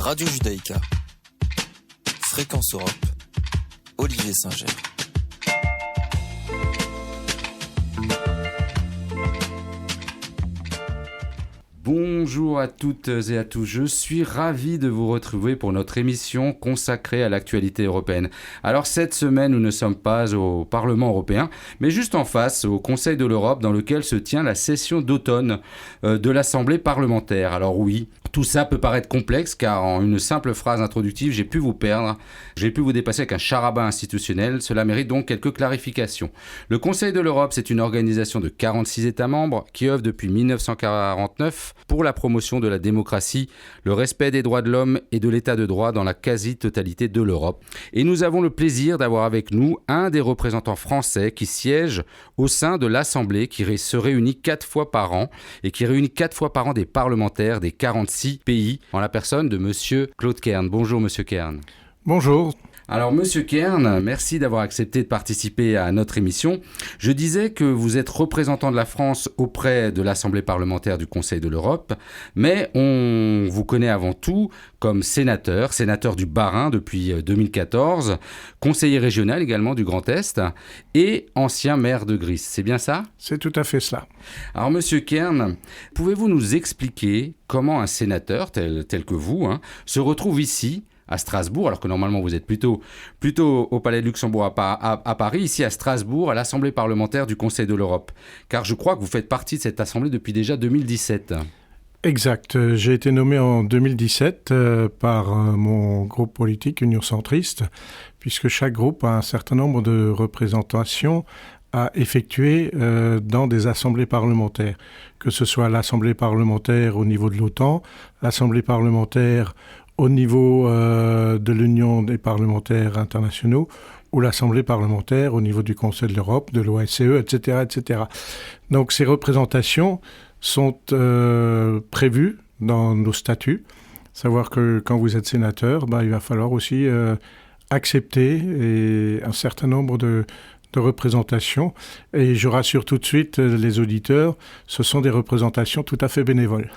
Radio Judaïka, Fréquence Europe, Olivier Singer. Bonjour à toutes et à tous, je suis ravi de vous retrouver pour notre émission consacrée à l'actualité européenne. Alors cette semaine, nous ne sommes pas au Parlement européen, mais juste en face, au Conseil de l'Europe, dans lequel se tient la session d'automne de l'Assemblée parlementaire. Alors oui, tout ça peut paraître complexe, car en une simple phrase introductive, j'ai pu vous perdre, j'ai pu vous dépasser avec un charabia institutionnel, cela mérite donc quelques clarifications. Le Conseil de l'Europe, c'est une organisation de 46 États membres qui œuvre depuis 1949 pour la promotion de la démocratie, le respect des droits de l'homme et de l'état de droit dans la quasi-totalité de l'Europe. Et nous avons le plaisir d'avoir avec nous un des représentants français qui siège au sein de l'Assemblée, qui se réunit 4 fois par an et qui réunit 4 fois par an des parlementaires des 46 pays, en la personne de Monsieur Claude Kern. Bonjour Monsieur Kern. Bonjour. Alors, Monsieur Kern, merci d'avoir accepté de participer à notre émission. Je disais que vous êtes représentant de la France auprès de l'Assemblée parlementaire du Conseil de l'Europe, mais on vous connaît avant tout comme sénateur du Bas-Rhin depuis 2014, conseiller régional également du Grand Est et ancien maire de Gries. C'est bien ça ? C'est tout à fait cela. Alors, Monsieur Kern, pouvez-vous nous expliquer comment un sénateur tel que vous se retrouve ici à Strasbourg, alors que normalement vous êtes plutôt au Palais de Luxembourg à Paris, ici à Strasbourg, à l'Assemblée parlementaire du Conseil de l'Europe. Car je crois que vous faites partie de cette Assemblée depuis déjà 2017. Exact. J'ai été nommé en 2017 par mon groupe politique Union Centriste, puisque chaque groupe a un certain nombre de représentations à effectuer dans des assemblées parlementaires, que ce soit l'Assemblée parlementaire au niveau de l'OTAN, l'Assemblée parlementaire au niveau de l'Union des parlementaires internationaux ou l'Assemblée parlementaire au niveau du Conseil de l'Europe, de l'OSCE, etc., etc. Donc ces représentations sont prévues dans nos statuts. Savoir que quand vous êtes sénateur, il va falloir aussi accepter un certain nombre de représentations. Et je rassure tout de suite les auditeurs, ce sont des représentations tout à fait bénévoles.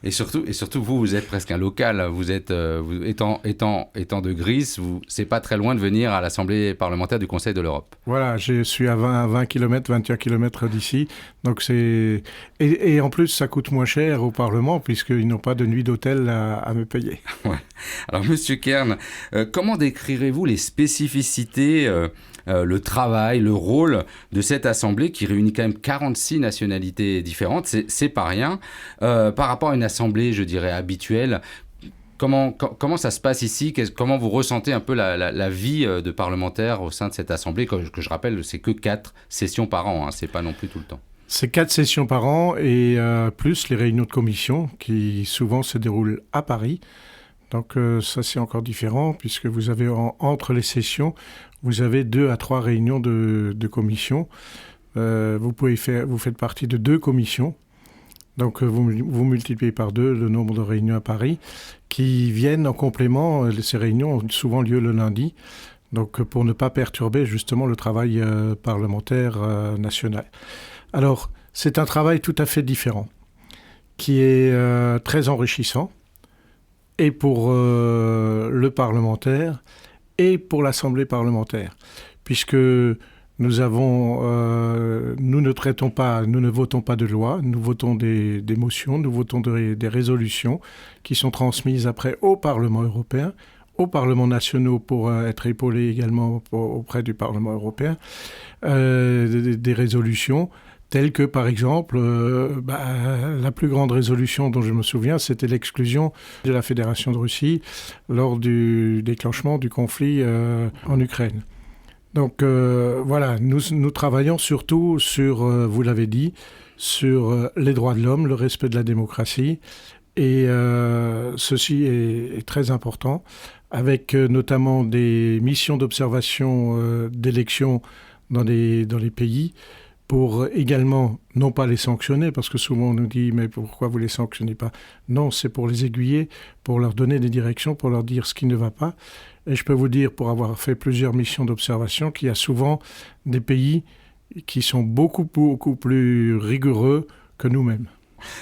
Et surtout, vous êtes presque un local. Vous êtes, étant de Gries, c'est pas très loin de venir à l'Assemblée parlementaire du Conseil de l'Europe. Voilà, je suis à 20 km, 21 km d'ici. Donc et en plus, ça coûte moins cher au Parlement, puisqu'ils n'ont pas de nuit d'hôtel à me payer. Ouais. Alors, Monsieur Kern, comment décrirez-vous les spécificités, le travail, le rôle de cette Assemblée qui réunit quand même 46 nationalités différentes, c'est pas rien. Par rapport à une Assemblée, je dirais, habituelle, comment ça se passe ici ? Comment vous ressentez un peu la vie de parlementaire au sein de cette Assemblée, que je rappelle, c'est que 4 sessions par an, c'est pas non plus tout le temps. C'est 4 sessions par an et plus les réunions de commission qui souvent se déroulent à Paris. Donc ça c'est encore différent puisque vous avez entre les sessions, vous avez 2 à 3 réunions de commission. Vous faites partie de 2 commissions. Donc vous multipliez par 2 le nombre de réunions à Paris qui viennent en complément. Ces réunions ont souvent lieu le lundi. Donc pour ne pas perturber justement le travail parlementaire national. Alors c'est un travail tout à fait différent qui est très enrichissant. Et pour le parlementaire et pour l'Assemblée parlementaire, puisque nous ne votons pas de loi, nous votons des motions, nous votons des résolutions qui sont transmises après au Parlement européen, aux parlements nationaux pour être épaulés également auprès du Parlement européen, des résolutions telles que, par exemple, la plus grande résolution dont je me souviens, c'était l'exclusion de la Fédération de Russie lors du déclenchement du conflit en Ukraine. Donc voilà, nous travaillons surtout sur, vous l'avez dit, sur les droits de l'homme, le respect de la démocratie, et ceci est très important, avec notamment des missions d'observation d'élections dans les pays, pour également, non pas les sanctionner, parce que souvent on nous dit « mais pourquoi vous ne les sanctionnez pas ?» Non, c'est pour les aiguiller, pour leur donner des directions, pour leur dire ce qui ne va pas. Et je peux vous dire, pour avoir fait plusieurs missions d'observation, qu'il y a souvent des pays qui sont beaucoup plus rigoureux que nous-mêmes.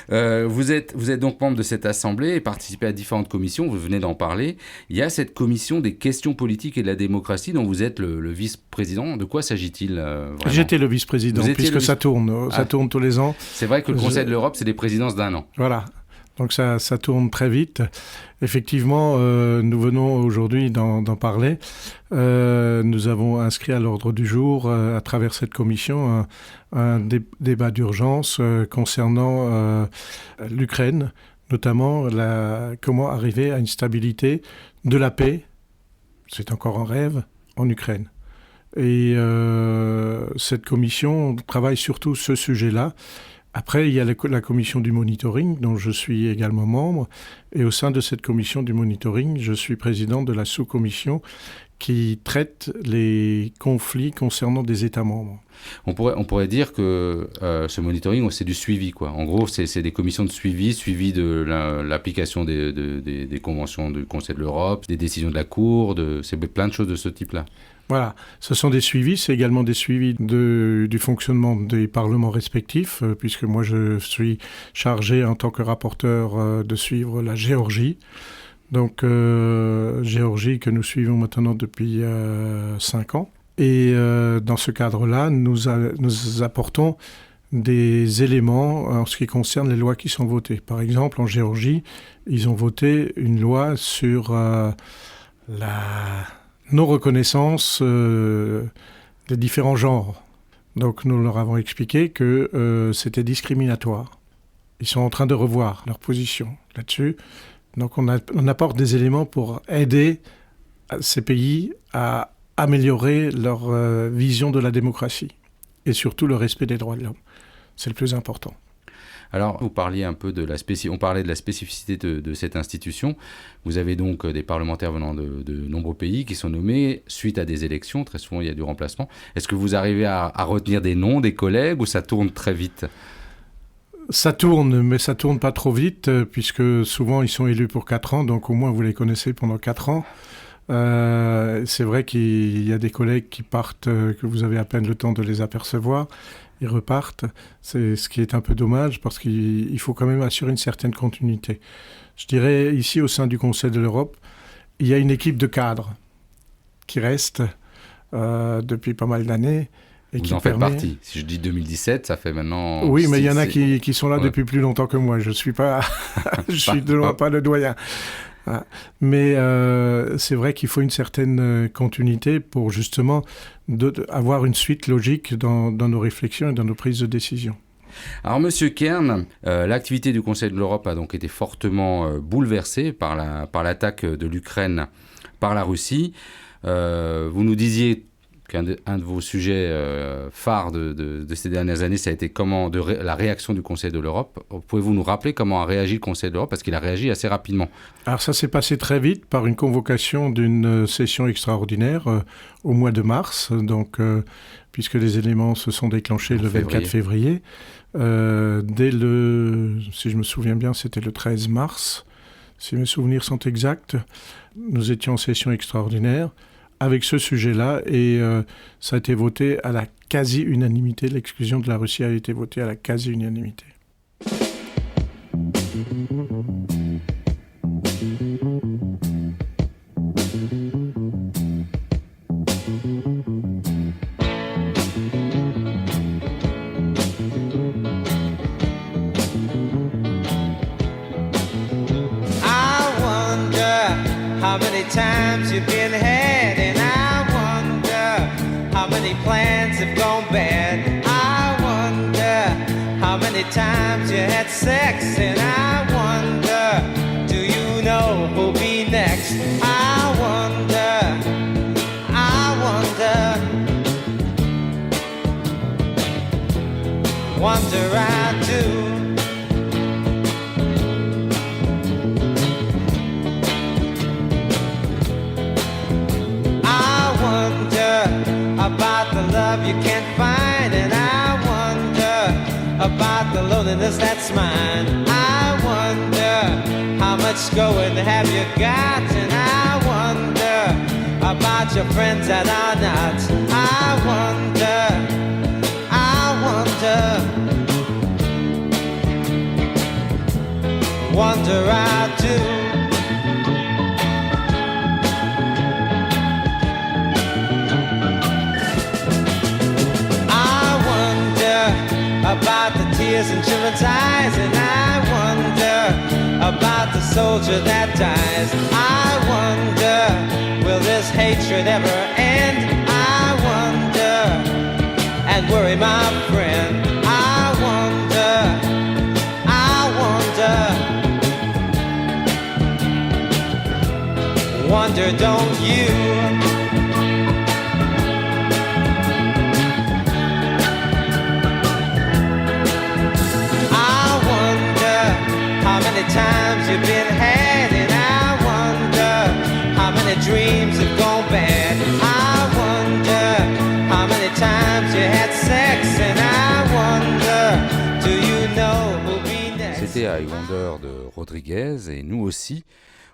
Vous êtes donc membre de cette assemblée et participez à différentes commissions, vous venez d'en parler. Il y a cette commission des questions politiques et de la démocratie dont vous êtes le vice-président. De quoi s'agit-il vraiment ? J'étais le vice-président, puisque ça tourne tous les ans. C'est vrai que le Conseil de l'Europe, c'est des présidences d'1 an. Voilà. Donc ça tourne très vite. Effectivement, nous venons aujourd'hui d'en parler. Nous avons inscrit à l'ordre du jour, à travers cette commission, un débat d'urgence concernant l'Ukraine, notamment comment arriver à une stabilité de la paix, c'est encore un rêve, en Ukraine. Et cette commission travaille surtout ce sujet-là. Après, il y a la commission du monitoring, dont je suis également membre. Et au sein de cette commission du monitoring, je suis président de la sous-commission qui traite les conflits concernant des États membres. On pourrait dire que ce monitoring, c'est du suivi, quoi. En gros, c'est des commissions de suivi de l'application des conventions du Conseil de l'Europe, des décisions de la Cour, c'est plein de choses de ce type-là. Voilà, ce sont des suivis, c'est également des suivis du fonctionnement des parlements respectifs, puisque moi je suis chargé en tant que rapporteur de suivre la Géorgie. Donc Géorgie que nous suivons maintenant depuis 5 ans. Et dans ce cadre-là, nous apportons des éléments en ce qui concerne les lois qui sont votées. Par exemple, en Géorgie, ils ont voté une loi sur la non-reconnaissance des différents genres. Donc nous leur avons expliqué que c'était discriminatoire. Ils sont en train de revoir leur position là-dessus. Donc on apporte des éléments pour aider ces pays à améliorer leur vision de la démocratie et surtout le respect des droits de l'homme. C'est le plus important. Alors, vous parliez un peu on parlait de la spécificité de cette institution. Vous avez donc des parlementaires venant de nombreux pays qui sont nommés suite à des élections. Très souvent, il y a du remplacement. Est-ce que vous arrivez à retenir des noms, des collègues, ou ça tourne très vite ? Ça tourne, mais ça tourne pas trop vite, puisque souvent, ils sont élus pour 4 ans, donc au moins, vous les connaissez pendant 4 ans. C'est vrai qu'il y a des collègues qui partent, que vous avez à peine le temps de les apercevoir. Ils repartent, c'est ce qui est un peu dommage parce qu'il faut quand même assurer une certaine continuité. Je dirais ici au sein du Conseil de l'Europe, il y a une équipe de cadres qui reste depuis pas mal d'années. Et vous en faites partie. Si je dis 2017, ça fait maintenant... Oui, mais il y en a qui sont là depuis plus longtemps que moi. Je suis pas, pas le doyen. Mais c'est vrai qu'il faut une certaine continuité pour justement avoir une suite logique dans nos réflexions et dans nos prises de décision. Alors, Monsieur Kern, l'activité du Conseil de l'Europe a donc été fortement bouleversée par l'attaque de l'Ukraine par la Russie. Vous nous disiez qu'un de vos sujets phares de ces dernières années, ça a été la réaction du Conseil de l'Europe. Pouvez-vous nous rappeler comment a réagi le Conseil de l'Europe ? Parce qu'il a réagi assez rapidement. Alors ça s'est passé très vite par une convocation d'une session extraordinaire au mois de mars, donc, puisque les éléments se sont déclenchés le 24 février. Si je me souviens bien, c'était le 13 mars, si mes souvenirs sont exacts. Nous étions en session extraordinaire avec ce sujet-là, et ça a été voté à la quasi-unanimité. L'exclusion de la Russie a été votée à la quasi-unanimité. How many times you've been had, and I wonder how many plans have gone bad. I wonder how many times you had sex, and I wonder, do you know who'll be next? I wonder, wonder I do. About the love you can't find, and I wonder about the loneliness that's mine. I wonder how much going have you got, and I wonder about your friends that are not. I wonder wonder I do. I wonder about the tears in children's eyes, and I wonder about the soldier that dies. I wonder, will this hatred ever end? I wonder, and worry my friend. I wonder, don't you? I wonder how many times you've been had, and I wonder how many dreams have gone bad. I wonder how many times you had sex, and I wonder, do you know who'll be next? C'était I Wonder de Rodriguez, et nous aussi,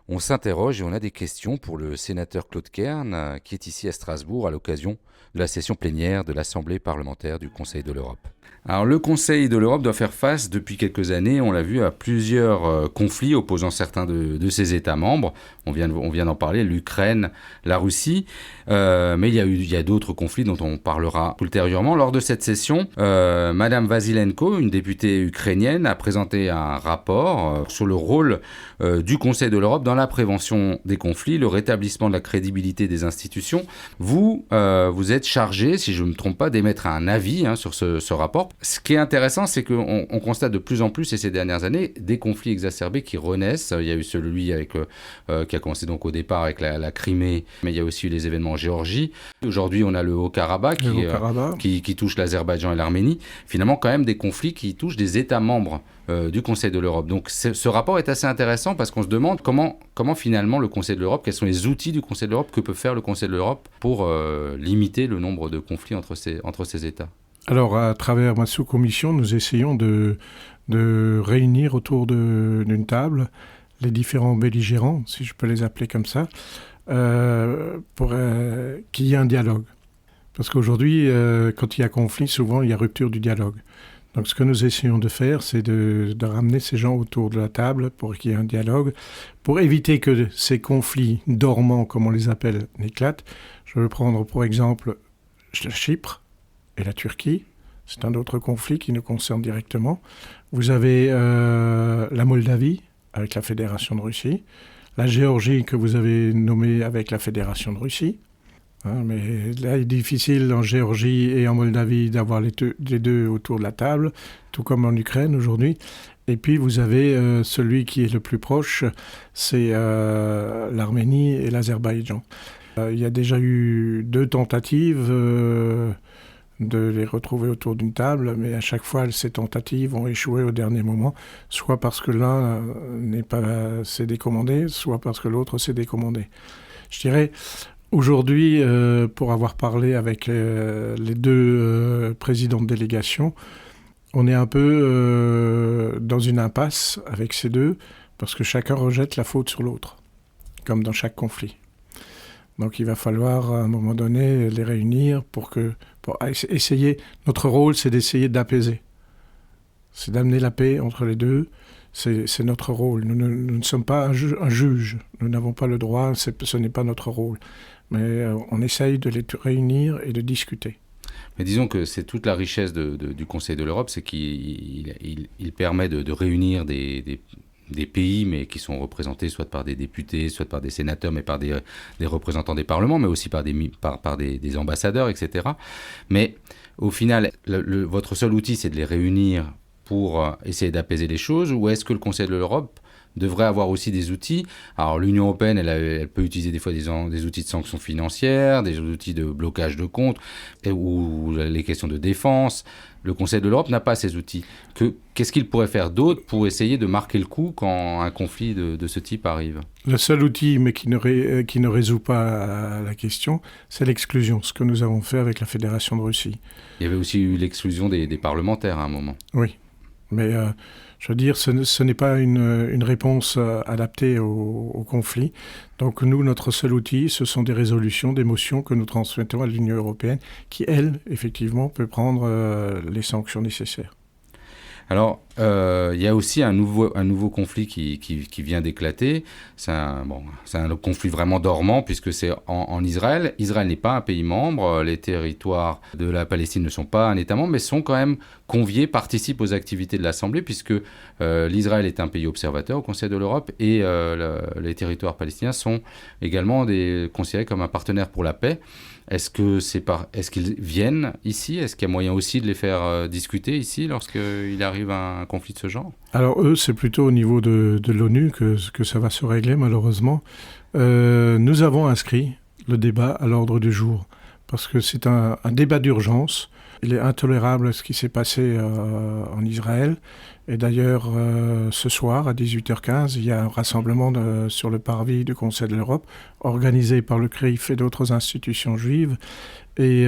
on s'interroge et on a des questions pour le sénateur Claude Kern, qui est ici à Strasbourg à l'occasion de la session plénière de l'Assemblée parlementaire du Conseil de l'Europe. Alors le Conseil de l'Europe doit faire face depuis quelques années, on l'a vu, à plusieurs conflits opposant certains de ses États membres. On vient d'en parler, l'Ukraine, la Russie, mais il y a d'autres conflits dont on parlera ultérieurement. Lors de cette session, Madame Vasilenko, une députée ukrainienne, a présenté un rapport sur le rôle du Conseil de l'Europe dans la prévention des conflits, le rétablissement de la crédibilité des institutions. Vous êtes chargé, si je ne me trompe pas, d'émettre un avis sur ce rapport. Ce qui est intéressant, c'est qu'on constate de plus en plus, et ces dernières années, des conflits exacerbés qui renaissent. Il y a eu celui qui a commencé donc au départ avec la Crimée, mais il y a aussi eu les événements en Géorgie. Aujourd'hui, on a le Haut-Karabakh qui touche l'Azerbaïdjan et l'Arménie. Finalement, quand même des conflits qui touchent des États membres du Conseil de l'Europe. Donc ce rapport est assez intéressant parce qu'on se demande comment finalement le Conseil de l'Europe, quels sont les outils du Conseil de l'Europe, que peut faire le Conseil de l'Europe pour limiter le nombre de conflits entre ces États. Alors, à travers ma sous-commission, nous essayons de réunir autour d'une table les différents belligérants, si je peux les appeler comme ça, pour qu'il y ait un dialogue. Parce qu'aujourd'hui, quand il y a conflit, souvent il y a rupture du dialogue. Donc ce que nous essayons de faire, c'est de ramener ces gens autour de la table pour qu'il y ait un dialogue, pour éviter que ces conflits dormants, comme on les appelle, n'éclatent. Je veux prendre pour exemple Chypre et la Turquie. C'est un autre conflit qui nous concerne directement. Vous avez la Moldavie avec la Fédération de Russie, la Géorgie que vous avez nommée avec la Fédération de Russie. Mais là, il est difficile en Géorgie et en Moldavie d'avoir les deux autour de la table, tout comme en Ukraine aujourd'hui. Et puis vous avez celui qui est le plus proche, c'est l'Arménie et l'Azerbaïdjan. Il y a déjà eu 2 tentatives de les retrouver autour d'une table, mais à chaque fois, ces tentatives ont échoué au dernier moment, soit parce que l'un s'est décommandé, soit parce que l'autre s'est décommandé. Je dirais, aujourd'hui, pour avoir parlé avec les 2 présidents de délégation, on est un peu dans une impasse avec ces 2, parce que chacun rejette la faute sur l'autre, comme dans chaque conflit. Donc il va falloir à un moment donné les réunir pour essayer. Notre rôle, c'est d'essayer d'apaiser. C'est d'amener la paix entre les 2. C'est notre rôle. Nous ne sommes pas un juge. Nous n'avons pas le droit, ce n'est pas notre rôle. Mais on essaye de les réunir et de discuter. Mais disons que c'est toute la richesse du Conseil de l'Europe, c'est qu'il permet de réunir des pays, mais qui sont représentés soit par des députés, soit par des sénateurs, mais par des représentants des parlements, mais aussi par des ambassadeurs, etc. Mais au final, votre seul outil, c'est de les réunir pour essayer d'apaiser les choses, ou est-ce que le Conseil de l'Europe devrait avoir aussi des outils? Alors l'Union européenne, elle peut utiliser des fois des outils de sanctions financières, des outils de blocage de comptes, ou les questions de défense. Le Conseil de l'Europe n'a pas ces outils. Qu'est-ce qu'il pourrait faire d'autre pour essayer de marquer le coup quand un conflit de ce type arrive? Le seul outil, mais qui ne résout pas la question, c'est l'exclusion, ce que nous avons fait avec la Fédération de Russie. Il y avait aussi eu l'exclusion des parlementaires à un moment. Oui, mais je veux dire, ce n'est pas une réponse adaptée au conflit. Donc nous, notre seul outil, ce sont des résolutions, des motions que nous transmettons à l'Union européenne, qui, elle, effectivement, peut prendre les sanctions nécessaires. Alors, il y a aussi un nouveau conflit qui vient d'éclater. C'est un conflit vraiment dormant puisque c'est en Israël. Israël n'est pas un pays membre. Les territoires de la Palestine ne sont pas un État membre, mais sont quand même conviés, participent aux activités de l'Assemblée puisque l'Israël est un pays observateur au Conseil de l'Europe et les territoires palestiniens sont également considérés comme un partenaire pour la paix. Est-ce qu'ils viennent ici ? Est-ce qu'il y a moyen aussi de les faire discuter ici lorsqu'il arrive un conflit de ce genre ? Alors eux, c'est plutôt au niveau de l'ONU que ça va se régler malheureusement. Nous avons inscrit le débat à l'ordre du jour parce que c'est un débat d'urgence. Il est intolérable ce qui s'est passé en Israël. Et d'ailleurs, ce soir, à 18h15, il y a un rassemblement sur le parvis du Conseil de l'Europe, organisé par le CRIF et d'autres institutions juives. Et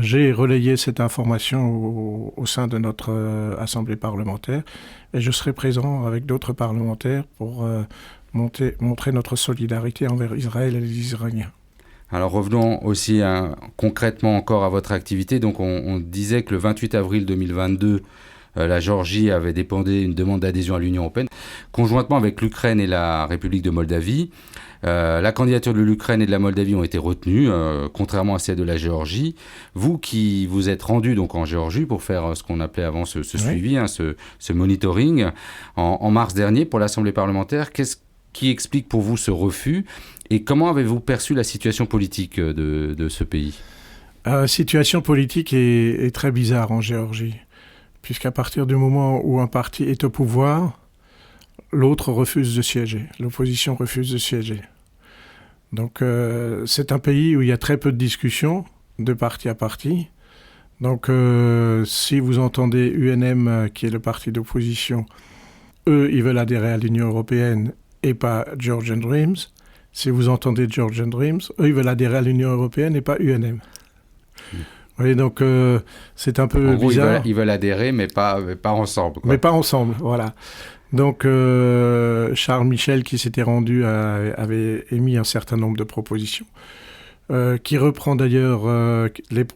j'ai relayé cette information au sein de notre assemblée parlementaire. Et je serai présent avec d'autres parlementaires pour montrer notre solidarité envers Israël et les Israéliens. Alors revenons aussi concrètement encore à votre activité. Donc on disait que le 28 avril 2022, la Géorgie avait déposé une demande d'adhésion à l'Union européenne, conjointement avec l'Ukraine et la République de Moldavie. La candidature de l'Ukraine et de la Moldavie ont été retenues, contrairement à celle de la Géorgie. Vous qui vous êtes rendu donc en Géorgie pour faire ce qu'on appelait avant ce suivi, ce monitoring, en mars dernier pour l'Assemblée parlementaire, qu'est-ce qui explique pour vous ce refus et comment avez-vous perçu la situation politique de ce pays ? La situation politique est très bizarre en Géorgie, puisqu'à partir du moment où un parti est au pouvoir, l'autre refuse de siéger, l'opposition refuse de siéger. Donc c'est un pays où il y a très peu de discussions de parti à parti. Donc si vous entendez UNM, qui est le parti d'opposition, eux, ils veulent adhérer à l'Union européenne et pas Georgian Dreams. Si vous entendez Georgian Dreams, eux, ils veulent adhérer à l'Union européenne et pas UNM. Vous voyez, donc c'est un peu bizarre. Ils veulent adhérer, mais pas ensemble. Mais pas ensemble, voilà. Donc Charles Michel, qui s'était rendu, avait émis un certain nombre de propositions, qui reprend d'ailleurs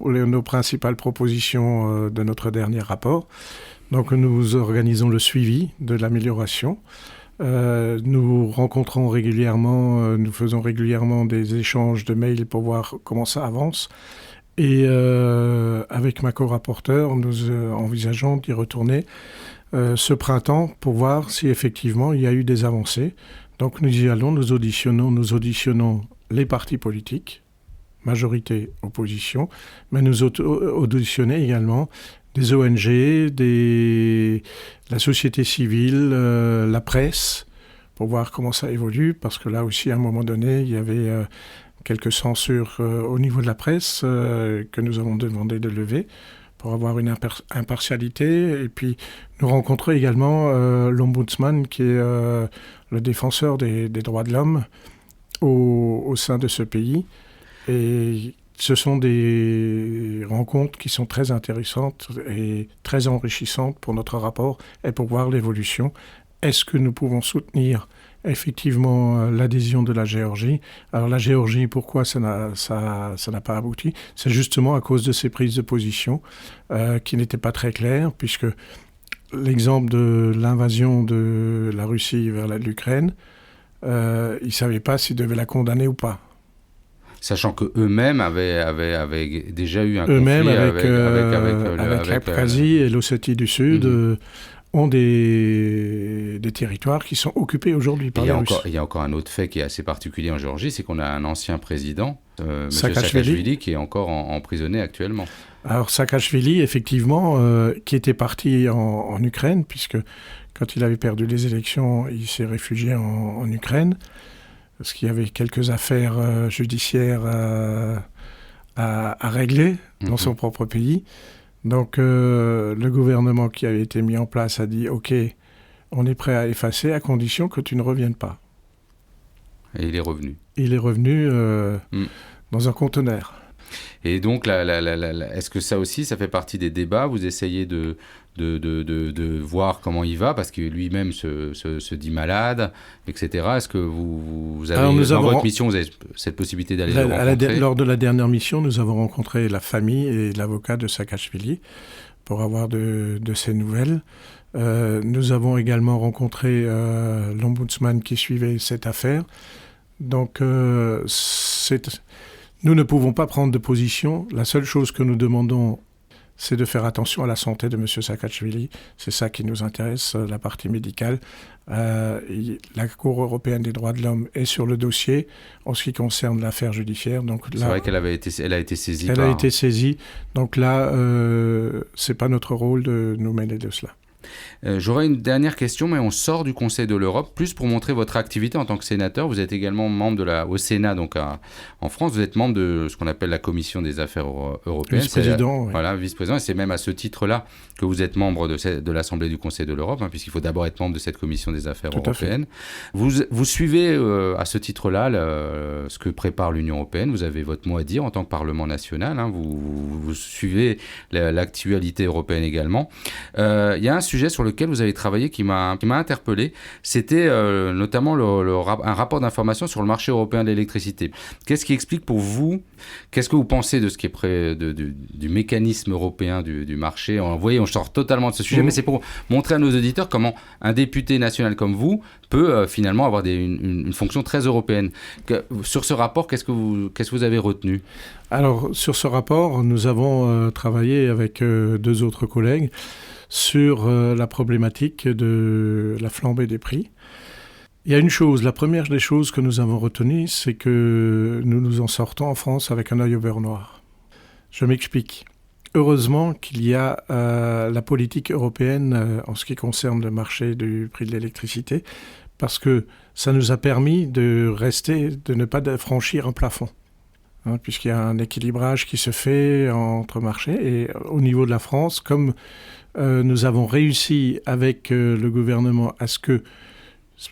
nos principales propositions de notre dernier rapport. Donc nous organisons le suivi de l'amélioration. Nous rencontrons régulièrement, nous faisons régulièrement des échanges de mails pour voir comment ça avance. Et avec ma co-rapporteure, nous envisageons d'y retourner ce printemps pour voir si effectivement il y a eu des avancées. Donc nous y allons, nous auditionnons les partis politiques, majorité, opposition, mais nous auditionnons également des ONG, la société civile, la presse, pour voir comment ça évolue, parce que là aussi, à un moment donné, il y avait quelques censures au niveau de la presse que nous avons demandé de lever pour avoir une impartialité. Et puis, nous rencontrons également l'ombudsman, qui est le défenseur des droits de l'homme au sein de ce pays. Et ce sont des rencontres qui sont très intéressantes et très enrichissantes pour notre rapport et pour voir l'évolution. Est-ce que nous pouvons soutenir effectivement l'adhésion de la Géorgie ? Alors la Géorgie, pourquoi ça n'a pas abouti ? C'est justement à cause de ces prises de position qui n'étaient pas très claires, puisque l'exemple de l'invasion de la Russie vers l'Ukraine, ils ne savaient pas s'ils devaient la condamner ou pas. Sachant qu'eux-mêmes avaient déjà eu un conflit avec l'Abkhazie et l'Ossétie du Sud, ont des territoires qui sont occupés aujourd'hui par les Russes. Il y a encore un autre fait qui est assez particulier en Géorgie, c'est qu'on a un ancien président, M. Saakashvili, qui est encore emprisonné actuellement. Alors Saakashvili, effectivement, qui était parti en Ukraine, puisque quand il avait perdu les élections, il s'est réfugié en Ukraine, parce qu'il y avait quelques affaires judiciaires à régler dans son propre pays. Donc le gouvernement qui avait été mis en place a dit « Ok, on est prêt à effacer à condition que tu ne reviennes pas ». Et il est revenu. Il est revenu dans un conteneur. Et donc, est-ce que ça aussi, ça fait partie des débats ? Vous essayez de voir comment il va, parce que lui-même se dit malade, etc. Est-ce que vous avez, dans votre mission, vous avez cette possibilité d'aller le rencontrer ? Lors de la dernière mission, nous avons rencontré la famille et l'avocat de Saakashvili pour avoir de ses nouvelles. Nous avons également rencontré l'ombudsman qui suivait cette affaire. Donc, nous ne pouvons pas prendre de position. La seule chose que nous demandons, c'est de faire attention à la santé de M. Saakachvili. C'est ça qui nous intéresse, la partie médicale. La Cour européenne des droits de l'homme est sur le dossier en ce qui concerne l'affaire judiciaire. Donc là, c'est vrai qu'elle a été saisie. Elle a été saisie. Donc là, ce n'est pas notre rôle de nous mêler de cela. J'aurais une dernière question, mais on sort du Conseil de l'Europe, plus pour montrer votre activité en tant que sénateur. Vous êtes également membre au Sénat, donc en France. Vous êtes membre de ce qu'on appelle la Commission des affaires européennes. Vice-président, oui. Voilà, vice-président. Et c'est même à ce titre-là que vous êtes membre de l'Assemblée du Conseil de l'Europe, puisqu'il faut d'abord être membre de cette Commission des affaires européennes. Vous suivez à ce titre-là ce que prépare l'Union européenne. Vous avez votre mot à dire en tant que Parlement national. Vous suivez l'actualité européenne également. Il y a un sujet sur lequel vous avez travaillé qui m'a interpellé, c'était notamment un rapport d'information sur le marché européen de l'électricité. Qu'est-ce qui explique pour vous, qu'est-ce que vous pensez de ce qui est du mécanisme européen du marché? Vous voyez, on sort totalement de ce sujet, mais c'est pour montrer à nos auditeurs comment un député national comme vous peut finalement avoir une fonction très européenne. Sur ce rapport, qu'est-ce que vous avez retenu? Alors, sur ce rapport, nous avons travaillé avec deux autres collègues sur la problématique de la flambée des prix. Il y a une chose, la première des choses que nous avons retenues, c'est que nous nous en sortons en France avec un œil au beurre noir. Je m'explique. Heureusement qu'il y a la politique européenne en ce qui concerne le marché du prix de l'électricité, parce que ça nous a permis de ne pas franchir un plafond. Puisqu'il y a un équilibrage qui se fait entre marchés. Et au niveau de la France, comme nous avons réussi avec le gouvernement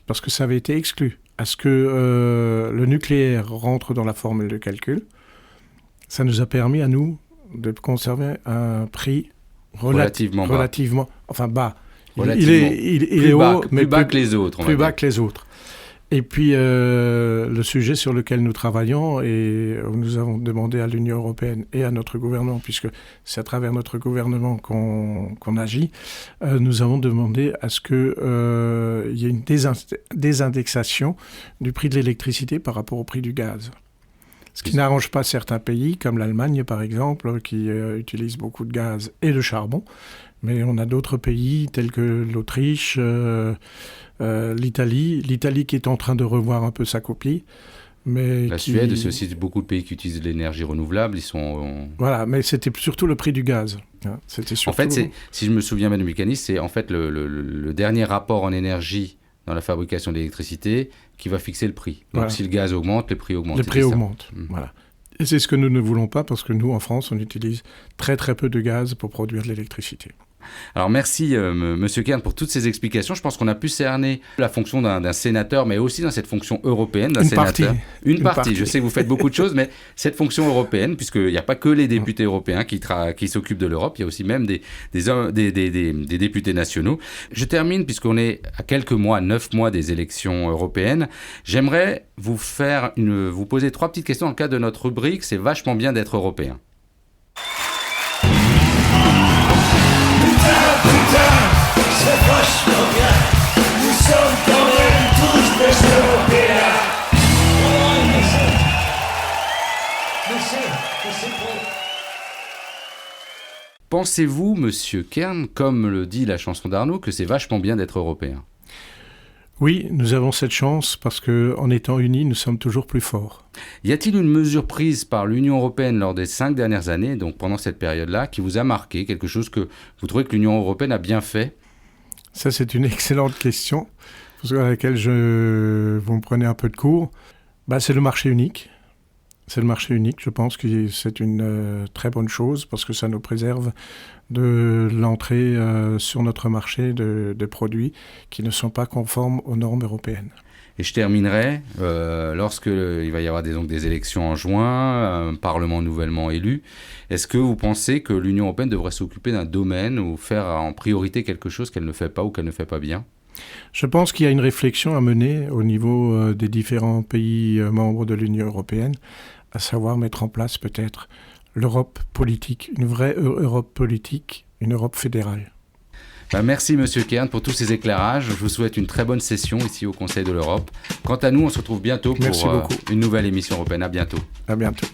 parce que ça avait été exclu, à ce que le nucléaire rentre dans la formule de calcul, ça nous a permis à nous de conserver un prix relativement bas. Enfin bas. Il est haut, mais plus bas que les autres. Plus bas que les autres. Et puis, le sujet sur lequel nous travaillons, et nous avons demandé à l'Union européenne et à notre gouvernement, puisque c'est à travers notre gouvernement qu'on agit, nous avons demandé à ce qu'il y ait une désindexation du prix de l'électricité par rapport au prix du gaz. Ce qui n'arrange pas certains pays, comme l'Allemagne par exemple, qui utilise beaucoup de gaz et de charbon. Mais on a d'autres pays tels que l'Autriche, l'Italie qui est en train de revoir un peu sa copie. Mais Suède, c'est aussi beaucoup de pays qui utilisent l'énergie renouvelable. Voilà, mais c'était surtout le prix du gaz. C'était surtout... En fait, si je me souviens bien du mécanisme, c'est en fait le dernier rapport en énergie dans la fabrication d'électricité qui va fixer le prix. Donc si le gaz augmente, les prix augmentent. Les prix augmentent, voilà. Et c'est ce que nous ne voulons pas parce que nous, en France, on utilise très très peu de gaz pour produire de l'électricité. Alors merci Monsieur Kern pour toutes ces explications. Je pense qu'on a pu cerner la fonction d'un sénateur, mais aussi dans cette fonction européenne d'un sénateur. Une partie. Je sais que vous faites beaucoup de choses, mais cette fonction européenne, puisqu'il n'y a pas que les députés européens qui s'occupent de l'Europe, il y a aussi même des députés nationaux. Je termine, puisqu'on est à quelques mois, 9 mois des élections européennes. J'aimerais vous poser 3 petites questions dans le cadre de notre rubrique. C'est vachement bien d'être européen. C'est vachement bien, nous sommes quand même tous des Européens. Pensez-vous, Monsieur Kern, comme le dit la chanson d'Arnaud, que c'est vachement bien d'être européen? Oui, nous avons cette chance parce qu'en étant unis, nous sommes toujours plus forts. Y a-t-il une mesure prise par l'Union européenne lors des 5 dernières années, donc pendant cette période-là, qui vous a marqué, quelque chose que vous trouvez que l'Union européenne a bien fait? Ça, c'est une excellente question, à laquelle vous me prenez un peu de cours. C'est le marché unique. C'est le marché unique, je pense que c'est une très bonne chose parce que ça nous préserve de l'entrée sur notre marché de produits qui ne sont pas conformes aux normes européennes. Et je terminerai, lorsqu'il va y avoir des élections en juin, un Parlement nouvellement élu, est-ce que vous pensez que l'Union européenne devrait s'occuper d'un domaine ou faire en priorité quelque chose qu'elle ne fait pas ou qu'elle ne fait pas bien? Je pense qu'il y a une réflexion à mener au niveau des différents pays membres de l'Union européenne, à savoir mettre en place peut-être l'Europe politique, une vraie Europe politique, une Europe fédérale. Merci Monsieur Kern pour tous ces éclairages. Je vous souhaite une très bonne session ici au Conseil de l'Europe. Quant à nous, on se retrouve bientôt pour une nouvelle émission européenne. À bientôt. À bientôt.